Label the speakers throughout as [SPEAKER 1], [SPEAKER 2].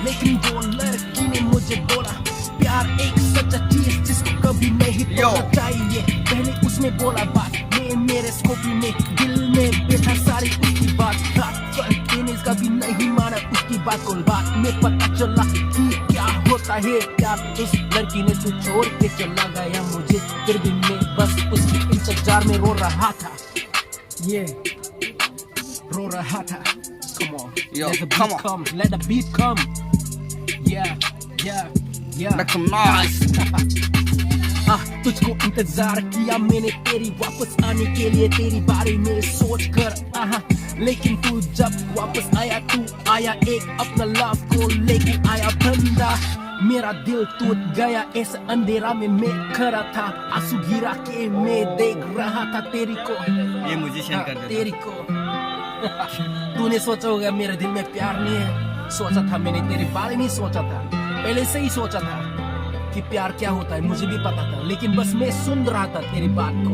[SPEAKER 1] लेकिन वो लड़की ने मुझे बोला प्यार एक सच्चा चीज जिसको कभी नहीं तोड़ना चाहिए। पहले उसने बोला बात में मेरे स्कोपी में दिल में बैठा सारी उसकी बात देने का भी नहीं माना उसकी बात को। बात में पता चला कि क्या होता है प्यार। उस लड़की ने तू छोड़ के चला गया मुझे, फिर भी मैं बस उसके इंतजार में रो रहा था। ये रो रहा था। Come on,
[SPEAKER 2] yo,
[SPEAKER 1] let the
[SPEAKER 2] come
[SPEAKER 1] beat
[SPEAKER 2] on.
[SPEAKER 1] come, let the beat come. Yeah.
[SPEAKER 2] Make some noise.
[SPEAKER 1] तुझको इंतजार किया मैंने तेरी वापस आने के लिए, तेरी बारे में सोच कर लेकिन तू जब वापस आया तू आया एक अपना लव को लेके आया बंदा। मेरा दिल टूट गया ऐसा अंधेरा में मैं खड़ा था, आंसू गिरा के मैं देख रहा था तेरी को।
[SPEAKER 2] ये मुझे शेयर कर दे
[SPEAKER 1] तेरी को तूने सोचा होगा मेरे दिल में प्यार नहीं है। सोचा था मैंने तेरे बारे में सोचा था, पहले से ही सोचा था कि प्यार क्या होता है, मुझे भी पता था। लेकिन बस मैं सुन रहा था तेरी बात को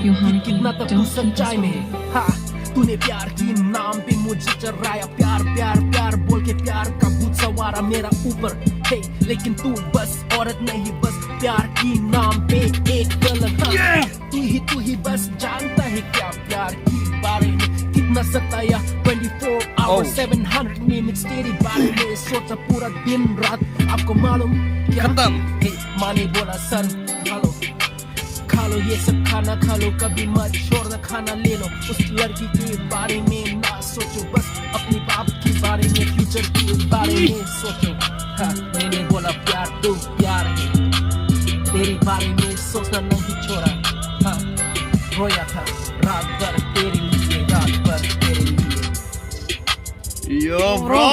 [SPEAKER 1] कि कितना तक तू सच्चाई में है। हाँ, तूने प्यार की नाम पे मुझे चढ़ाया, प्यार प्यार प्यार बोल के प्यार का भूत सवारा मेरा ऊपर है। लेकिन तू बस औरत नहीं, बस प्यार की नाम पे एक गलत। तू ही बस जानता है क्या प्यार की बारे में कितना सताया। 24 hours 700 minutes तेरी बारे में सोचा पूरा दिन रात। आपको मालूम क्या माँ ने बोला सर खा लो ये सब खाना खा लो, कभी मत छोड़ना खाना ले लो। उस लड़की के बारे में ना सोचो, बस अपने बाप के बारे में फ्यूचर के बारे में सोचो। हाँ, मैंने बोला प्यार तो प्यार है, तेरे बारे में सोचना नहीं छोड़ा। हाँ, रोया था रात भर तेरे लिए, रात भर तेरे लिए।
[SPEAKER 2] Yo, bro.